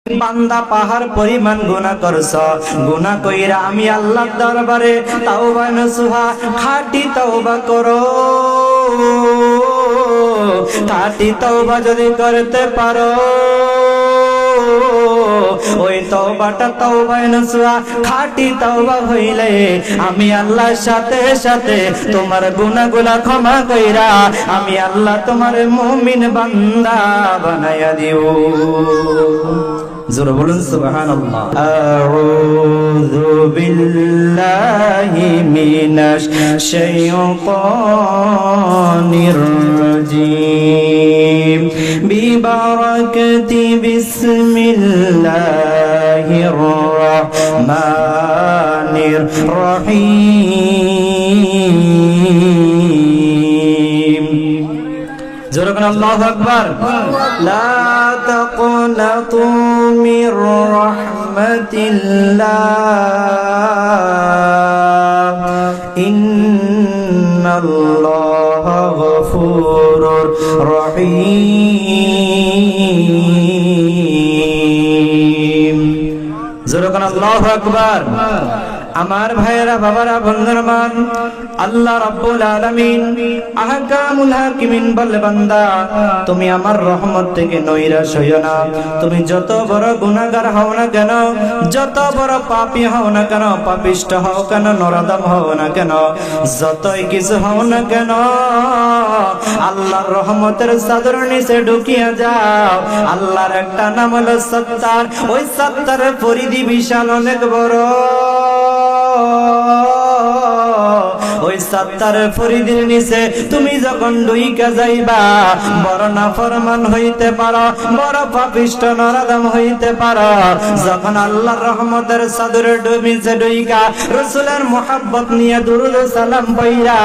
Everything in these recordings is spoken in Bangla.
বান্দা পাহাড় পরিমাণ গুনাহ করছ, গুনাহ কইরা আমি আল্লাহর দরবারে তাওবা নসুহা খাঁটি তাওবা করো। খাঁটি তাওবা যদি করতে পারো, ওই তওবাটা তাওবায়ে নসুহা খাঁটি তাওবা হইলে আমি আল্লাহর সাথে সাথে তোমার গুনাহগুলা ক্ষমা কইরা আমি আল্লাহ তোমার মুমিন বান্দা বানায়া দিও। জোরে বলুন সুবহানাল্লাহ। আউযু বিল্লাহি মিনাশ শাইতানির রাজীম বিবারাকাতি বিসমিল্লাহির রাহমানির রহিম। জোরে বলুন আল্লাহু আকবার। লা তাকনাতু মির রাহমাতিল্লাহ ইন্নাল্লাহা গফুরুর রহিম। জোরে বলুন আল্লাহু আকবার। আমার ভাইয়েরা, বাবারা, বন্ধুরা, আল্লাহ রাব্বুল আলামিন আহকামুল হাকিমিন বলে, বান্দা তুমি আমার রহমত থেকে নৈরাশ হইও না। তুমি যত বড় গুনাহগার হও না কেন, যত বড় পাপী হও না কেন, পাপিষ্ঠ হও কেন, নরাধম হও না কেন, যতই কিছু হও না কেন, আল্লাহর রহমতের চাদর নিচে ঢুকিয়া যাও। আল্লাহর একটা নাম হলো সত্তার। ওই সত্তারের পরিধি বিশাল, অনেক বড়। ওই সত্তারের পরিধির নিচে তুমি যখন ডুইকা যাইবা, বড় নাফরমান হইতে পারো, বড় পাপিষ্ঠ নরাধম হইতে পারো, যখন আল্লাহর রহমতের চাদরে নিচে ডুইকা রাসূলের মুহাব্বত নিয়ে দুরূদ সালাম পড়া,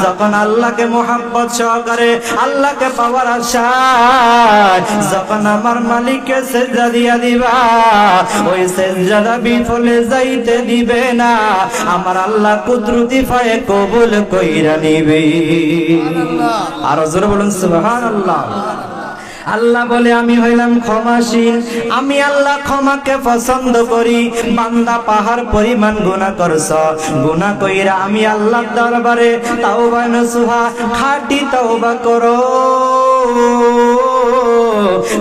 যখন আল্লাহকে মুহাব্বত সহকারে আল্লাহকে পাওয়ার আশায় যখন আমার মালিককে সিজদা দিয়া দিবা, ওই সিজদা বিফলে যাইতে দিবে না। আমার আল্লাহ কুদরতি পায়ে কবুল কইরা নিবে। আর জোরে বলুন সুবহানাল্লাহ। আল্লাহ বলে, আমি হইলাম ক্ষমাশীল, আমি আল্লাহ ক্ষমাকে পছন্দ করি। বান্দা পাহাড় পরিমাণ গুনাহ করছ, গুনাহ কইরা আমি আল্লাহর দরবারে তাওবা নসুহা খাঁটি তাওবা করো।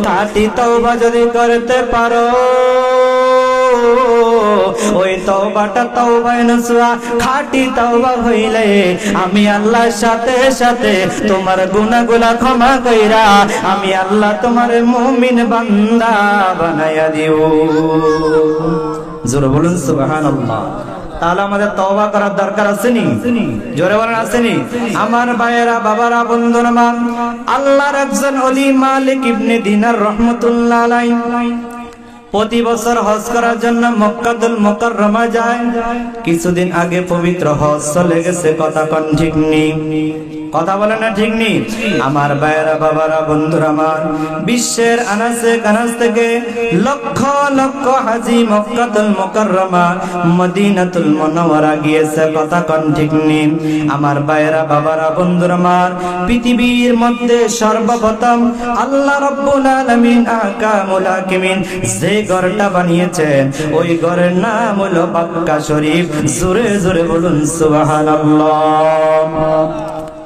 খাঁটি তাওবা যদি করতে পারো, ওই তওবাটা তাওবায়ে নসুহা খাঁটি তাওবা হইলে আমি আল্লাহর সাথে সাথে তোমার গুনাহগুলা ক্ষমা কইরা আমি আল্লাহ তোমার মুমিন বান্দা বানায়া দিও। জোরে বলুন সুবহানাল্লাহ। তাহলে আমাদের তওবা করার দরকার আছে নি? জোরে বলেন আছে নি? আমার ভাইয়েরা, বাবারা, বন্ধুরা, আল্লাহর একজন ওলি মালিক ইবনে দিনার রাহমাতুল্লাহ আলাইহি প্রতি বছর হজ করার জন্য মক্কাতুল মুকাররমা যায়। কিছুদিন আগে পবিত্র হজ চলে গেছে, কথা কোন ঠিক নেই? কথা বলে না ঠিক নেই? আমার ভাইয়েরা, বাবারা, বন্ধুরা, আমার বিশ্বের আনাচে কানাচ থেকে লক্ষ লক্ষ হাজি মক্কাতুল মুকাররমা মদিনাতুল মুনাওয়ারা গিয়েছে, কথা কোন ঠিক নেই? আমার ভাইয়েরা, বাবারা, বন্ধুরা, আমার পৃথিবীর মধ্যে সর্বপ্রথম আল্লাহ রাব্বুল আলামিন আহকামুল হাকিমিন যে ঘরটা বানিয়েছেন, ওই ঘরের নাম হলো মক্কা শরীফ। জোরে জোরে বলুন সুবহানাল্লাহ।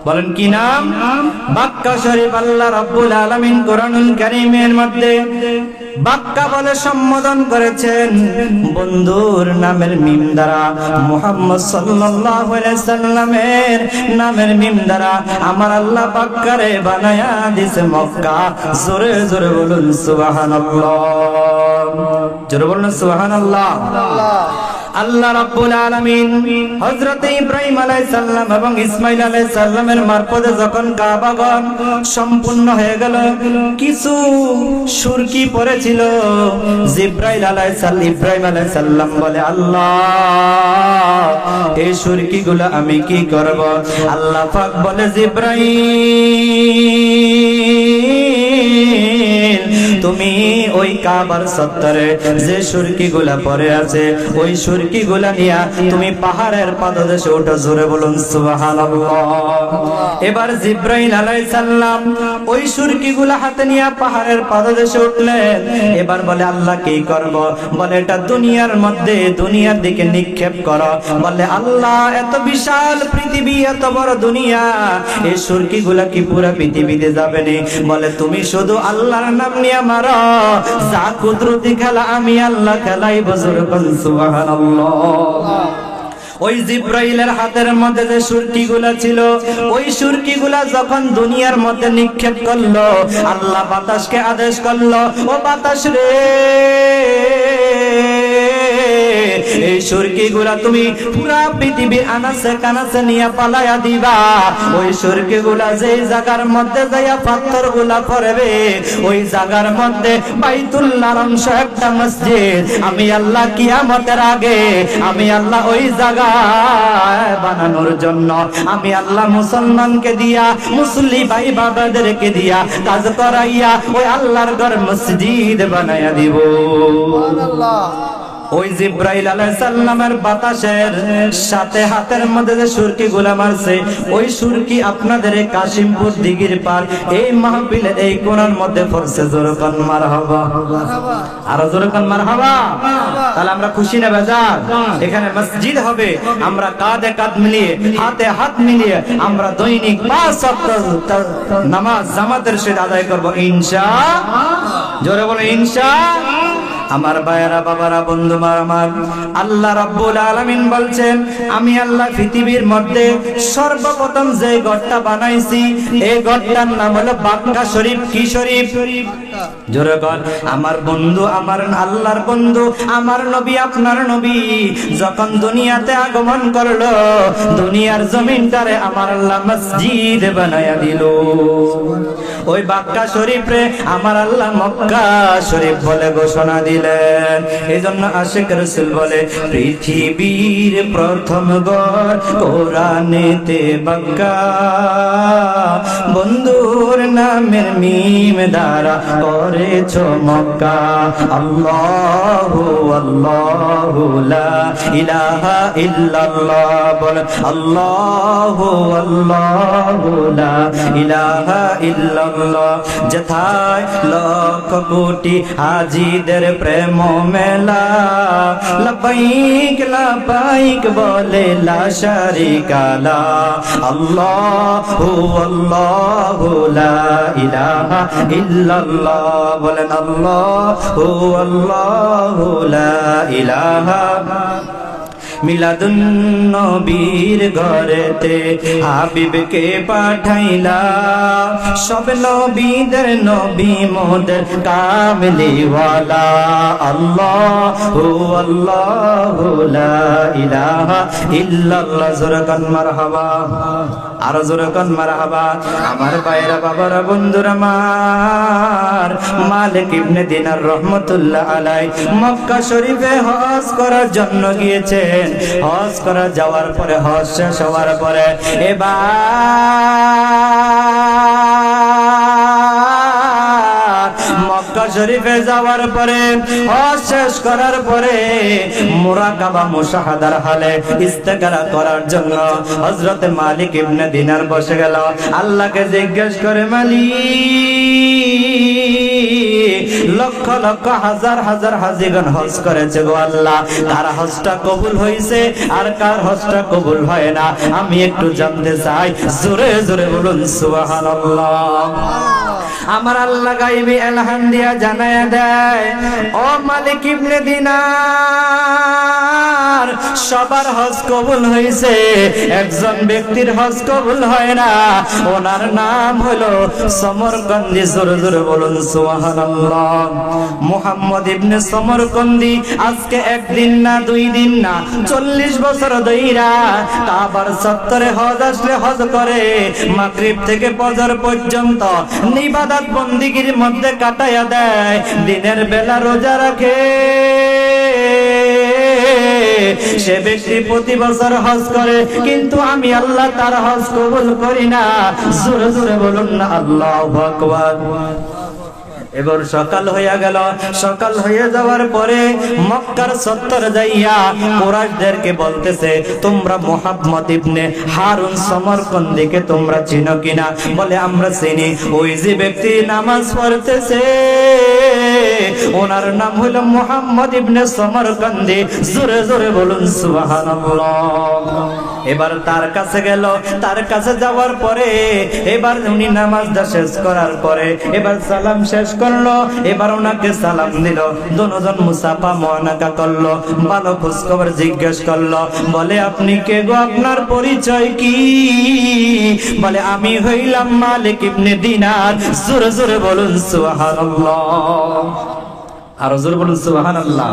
বলেন কি নাম? মক্কা শরীফ। আল্লাহ রাব্বুল আলামিন কোরআনুল কারীমের মধ্যে মক্কা বলে সম্বোধন করেছেন বন্ধুর নামের মিম দ্বারা, মুহাম্মদ সাল্লাল্লাহু আলাইহি সাল্লামের নামের মিম দ্বারা আমার আল্লাহ মক্কারে বানায়া দিয়েছে মক্কা। জোরে জোরে বলুন সুবহানাল্লাহ। জোরে বলুন সুবহানাল্লাহ। আল্লাহ রাব্বুল আলামিন হযরত ইব্রাহিম আলাইহিস সালাম এবং ইসমাঈল আলাইহিস সালামের মারফতে যখন কাবা ঘর সম্পূর্ণ হয়ে গেল, কিছু সুরকি পড়েছিল। ইব্রাহিম আলাইহিস সালাম বলে, আল্লাহ এই সুরকিগুলো আমি কি করব? আল্লাহ পাক বলে, ইব্রাহিম তুমি ওই কাবার চত্বরে যে সুরকিগুলা পড়ে আছে ওই সুরকিগুলা নিয়া তুমি পাহাড়ের পাদদেশে ওঠো, জোরে বলুন সুবহানাল্লাহ। এবার জিব্রাইল আলাইহিস সালাম ওই সুরকিগুলা হাতে নিয়ে পাহাড়ের পাদদেশে উঠলেন। এবার বলে আল্লাহ কি করব? বলে এটা দুনিয়ার মধ্যে, দুনিয়ার দিকে নিক্ষেপ করো। বলে আল্লাহ এত বিশাল পৃথিবী, এত বড় দুনিয়া, এই সুরকিগুলা কি পুরা পৃথিবীতে যাবে না? বলে তুমি শুধু আল্লাহর নাম নিয়ে মারো, যা কুদরতি খেলা আমি আল্লাহ খেলাইব, জোরে বলুন সুবহানাল্লাহ। ওই জিব্রাইলের হাতের মধ্যে যে সুরকিগুলা ছিল, ওই সুরকিগুলা যখন দুনিয়ার মধ্যে নিক্ষেপ করলো, আল্লাহ বাতাসকে আদেশ করলো, ও বাতাস রে, এই সুরকিগুলা তুমি পুরা পৃথিবীর আনাচে কানাচে নিয়ে পালায়া দিবা। ওই সুরকিগুলা যে জায়গার মধ্যে যাইয়া পাথরগুলা পড়বে, ওই জায়গার মধ্যে বাইতুল্লাহর অংশ একটা মসজিদ, আমি আল্লাহ কিয়ামতের আগে আমি আল্লাহ ওই জায়গা বানানোর জন্য আমি আল্লাহ মুসলমানকে দিয়া, মুসল্লি ভাই বাবাদেরকে দিয়া কাজ করাইয়া ওই আল্লাহর ঘর মসজিদ বানাইয়া দিব। সুবহানাল্লাহ। ওই জিব্রাইল আলাইহিস সালামের বাতাসের সাথে হাতের মধ্যে যে সুরকিগুলা মারছে, ওই সুরকি আপনাদের কাশিমপুর দিঘির পার এই মাহফিলের এই কোণার মধ্যে পড়ছে, জোরে কোন মারহাবা, আরো জোরে কোন মারহাবা। তাহলে আমরা খুশি না বেজার? এখানে মসজিদ হবে, আমরা কাঁধে কাঁধ মিলিয়ে, হাতে হাত মিলিয়ে আমরা দৈনিক 5 ওয়াক্ত নামাজ জামাতের সাথে আদায় করব ইনশাআল্লাহ। জোরে বলে ইনশাআল্লাহ। আমার ভাইয়েরা, বাবারা, বন্ধুরা আমার, আল্লাহ রাব্বুল আলামিন বলছেন আমি আল্লাহ পৃথিবীর মধ্যে সর্বপ্রথম যে ঘরটা বানাইছি, এই ঘরটার নাম হলো বাক্কা শরীফ। কি শরীফ? জোরে বল। আমার বন্ধু, আমার আল্লাহর বন্ধু, আমার নবী, আপনার নবী যখন দুনিয়াতে আগমন করলো, দুনিয়ার জমিনটারে আমার আল্লাহ মসজিদ বানায়া দিল। ওই বাক্কা শরীফে আমার আল্লাহ মক্কা শরীফ বলে ঘোষণা দিল। এই জন্য আশিক রাসূল বলে পৃথিবীর প্রথম ঘর কোরআনেতে বাক্কা, বন্ধুর নামের মিম দ্বারা করেছ মক্কা। আল্লাহু আল্লাহু লা ইলাহা ইল্লাল্লাহ, বল আল্লাহু আল্লাহু লা ইলাহা ইল্লাল্লাহ। যেথায় লক্ষ কোটি হাজিদের প্রেম মেলা, লবাইক লবাইক বলে লা শারিকা লা, আল্লাহু আল্লাহু লা ইলাহা ইল্লাল্লাহ, বলেন আল্লাহু আল্লাহু লা ইলাহা। মিলাদুন নবীর ঘরেতে হাবিবকে পাঠাইলা, সব নবীদের নবী মোদের কামলিওয়ালা। আল্লাহু আল্লাহু লা ইলাহা ইল্লাল্লাহ, জোরে কান মারহাবা, আরো জোরে কান মারহাবা। আমার ভাইরা, বাবারা, বন্ধুরা আমার, মালিক ইবনে দিনার রহমাতুল্লাহ আলাইহি মক্কা শরীফে হজ করার জন্য গিয়েছেন। হজ করা যাওয়ার পরে, হজ শেষ হওয়ার পরে এবার মক্কা শরীফে যাওয়ার পরে, হজ শেষ করার পরে মুরাকাবা মুশাহাদার হালে ইস্তেকারা করার জন্য হযরতে মালিক ইবনে দিনার বসে গেল। আল্লাহকে জিজ্ঞেস করে, মালিক লক্ষ লক্ষ হাজার হাজার হাজিগণ হজ করেছে গো আল্লাহ, কার হজটা কবুল হয়েছে আর কার হজটা কবুল হয় না, আমি একটু জানতে চাই। জোরে জোরে বলুন সুবহানাল্লাহ। আমার আল্লাহ গায়বী এলহাম দিয়া জানায়া দেয়, ও মালিক ইবনে দিনার, সবার হজ কবুল হয়েছে, একজন ব্যক্তির হজ কবুল হয় না, ওনার নাম হলো সমরকন্দি। জোরে জোরে বলুন সুবহানাল্লাহ। মুহাম্মদ ইবনে সমরকন্দি আজকে একদিন না, 2 দিন না, 40 বছর ধইরা কাবার চত্বরে হজ আসলে হজ করে, মাগরিব থেকে ফজর পর্যন্ত ইবাদত বন্দিগির মধ্যে কাটায়া দেয়, দিনের বেলা রোজা রাখে। সে ব্যক্তি প্রতি বছর হজ করে, কিন্তু আমি আল্লাহ তার হজ কবুল করি না। জোরে জোরে বলুন না আল্লাহু আকবার। এবার সকাল হইয়া গেল। সকাল হয়ে যাওয়ার পরে মক্কার চত্বর যাইয়া কুরাইশদেরকে বলতেছে, তোমরা মুহাম্মদ ইবনে হারুন সমরকন্দিকে তোমরা চিনো কিনা? বলে আমরা চিনি। ওই যে ব্যক্তি নামাজ পড়তেছে ওনার নাম হইল মুহাম্মদ ইবনে সমরকন্দি। জোরে জোরে বলুন সুবহানাল্লাহ। এবার তার কাছে গেল। তার কাছে যাওয়ার পরে এবার উনি নামাজটা শেষ করার পরে এবার সালাম শেষ করলো। এবার ওনাকে সালাম দিল, দুজন মুসাফা মুআনাকা করলো, ভালো খোঁজ খবর জিজ্ঞেস করলো। বলে আপনি কে গো, আপনার পরিচয় কি? বলে আমি হইলাম মালিক ইবনে দিনার। জোরে জোরে বলুন সুবহানাল্লাহ। আর জোরে বলুন সুবহানাল্লাহ।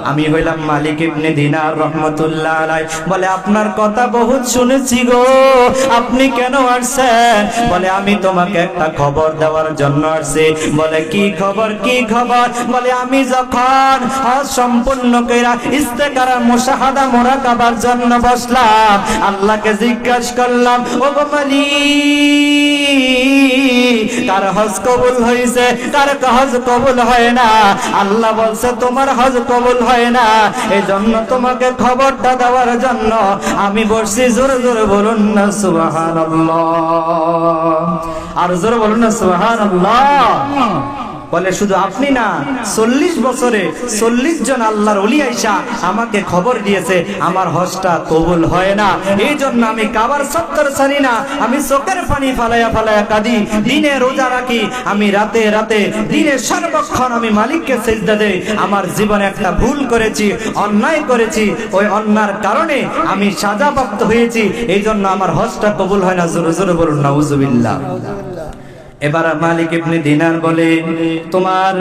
আমি হইলাম মালিক ইবনে দিনার রহমাতুল্লাহ আলাইহি। বলে আপনার কথা বহুত শুনেছি গো, আপনি কেন আসছেন? বলে আমি তোমাকে একটা খবর দেওয়ার জন্য আসছি। বলে কি খবর, কি খবর? বলে আমি যখন হজ সম্পূর্ণ কইরা ইস্তেকারা মুশাহাদা মুরাকাবার জন্য বসলাম, আল্লাহকে জিজ্ঞাসা করলাম, ও গো মালিক, কার হজ কবুল হয়েছে, কার হজ কবুল হয় না? আল্লাহ বলছে তোমার হজ কবুল হয় না, এই জন্য তোমাকে খবরটা দেওয়ার জন্য আমি বসছি। জোরে জোরে বলুন না সুবহানাল্লাহ। আর জোরে বলুন না সুবহানাল্লাহ। বলে শুধু আপনি না, 40 বছরে 40 জন আল্লাহর ওলি আইসা আমাকে খবর দিয়েছে আমার হজটা কবুল হয় না। এই জন্য আমি কাবার চত্বর ছাড়ি না, আমি চোখের পানি ফালাইয়া ফালাইয়া কাঁদি, দিনে রোজা রাখি, আমি রাতে রাতে দিনে সর্বক্ষণ আমি মালিককে সিজদা দেই। আমার জীবনে একটা ভুল করেছি, অন্যায় করেছি, ওই অন্যায়ের কারণে আমি সাজাপ্রাপ্ত হয়েছি, এই জন্য আমার হজটা কবুল হয় না। জোরে জোরে বলুন নাউজুবিল্লাহ। এবার মালিক ইবনে দিনার বলে, তোমার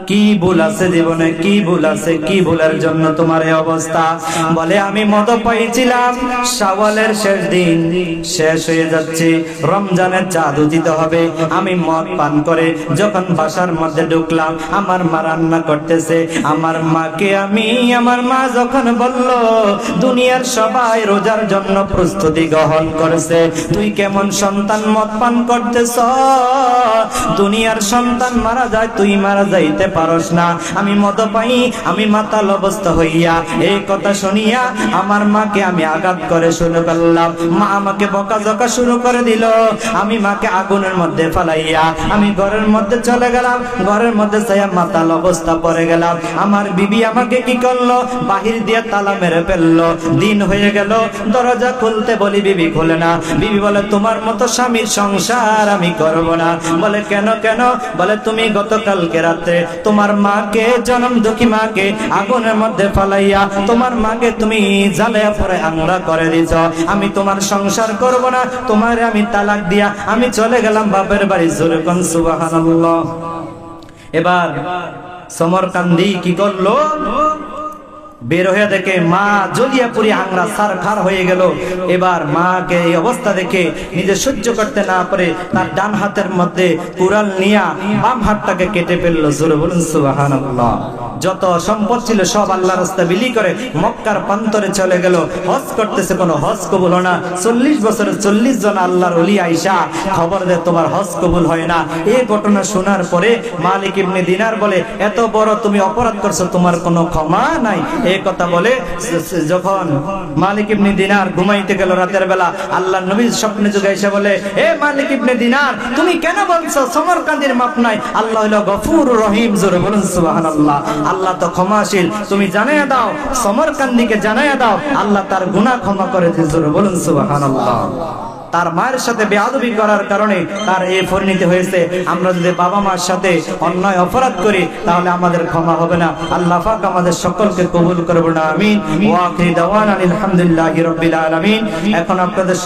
কি ভুল আছে জীবনে, কি ভুল আছে, কি ভুলের জন্য তোমার এই অবস্থা? বলে আমি মদ পাইছিলাম, শাওয়ালের শেষ দিন শেষ হয়ে যাচ্ছে, রমজানের চাঁদ উদিত হবে, আমি মদ পান করে যখন বাসার মধ্যে ঢুকলাম, আমার মা রান্না করতেছে, আমার মাকে আমার মা যখন বলল দুনিয়ার সবাই রোজার জন্য প্রস্তুতি গ্রহণ করেছে, তুই কেমন সন্তান মদ পান করতেছ? দুনিয়ার সন্তান মারা যায়, তুই মারা যাইতে পারস না। আমি মদ পাই, আমি মাতাল অবস্থা হইয়া এই কথা শুনিয়া আমার মাকে আমি আঘাত করে শুরু করলাম। মা আমাকে বকাঝকা শুরু করে দিল। আমি মাকে আগুনের মধ্যে ফালাইয়া আমি ঘরের মধ্যে চলে গেলাম। ঘরের মধ্যে যাইয়া মাতাল অবস্থা পড়ে গেলাম। আমার বিবি আমাকে কি করলো, বাহির দিয়ে তালা মেরে ফেললো। দিন হয়ে গেল, দরজা খুলতে বলি, বিবি খুলে না। বিবি বলে তোমার মতো স্বামীর সংসার আমি করব না। বলে কেন কেন? বলে তুমি গতকালকে রাতে তোমার মাকে, জনম দুঃখী মাকে আগুনের মধ্যে ফালাইয়া তোমার মাকে তুমি জ্বালায়া পরে আংরা করে দিছ। আমি তোমার সংসার করব না, তোমার আমি তালাক দিয়া আমি চলে গেলাম বাপের বাড়ি। জোরে কোন সুবহানাল্লাহ। এবার সমরকান্দি কি করলো, বের হয়ে দেখে মা জ্বলিয়া পুরি আংরা সারখার হয়ে গেল। এবার মাকে এই অবস্থা দেখে নিজে সহ্য করতে না পারে তার ডান হাতের মধ্যে কুড়াল নিয়া বাম হাতটাকে কেটে ফেললো। জোরে বলুন সুবহানাল্লাহ। যত সম্পদ ছিল সব আল্লাহর রাস্তায় বিলি করে মক্কার প্রান্তরে চলে গেল। হজ করতেছে, কোনো হজ কবুল হয় না। 40 বছরে 40 জন আল্লাহর ওলি আইসা খবর দেয় তোমার হজ কবুল হয় না। এই ঘটনা শোনার পরে মালিক ইবনে দিনার বলে, এত বড় তুমি অপরাধ করছো, তোমার কোনো ক্ষমা নাই। এই কথা বলে যখন মালিক ইবনে দিনার ঘুমাইতে গেল রাতের বেলা, আল্লাহর নবী স্বপ্নে যুগে এসে বলে, হে মালিক ইবনে দিনার, তুমি কেন বলছো সমরকান্দির মাপ নাই? আল্লাহ হলো গফুরুর রহিম। জোরে বলুন সুবহানাল্লাহ। আল্লাহ তো ক্ষমাশীল, তুমি জানাইয়া দাও, সমরকান্দিকে জানাইয়া দাও, আল্লাহ তার গুনাহ ক্ষমা করে দিয়েছে। জোরে বলুন সুবহানাল্লাহ। তার মায়ের সাথে বেয়াদবি করার কারণে তার এই পরিণতি হয়েছে। আমরা যদি বাবা মার সাথে অন্যায় অপরাধ করি তাহলে আমাদের ক্ষমা হবে না। আল্লাহ পাক আমাদের সকলকে কবুল করবেন, আমিন। ওয়া আখিরু দাওয়ানা আলহামদুলিল্লাহি রাব্বিল আলামিন। এখন আপনাদের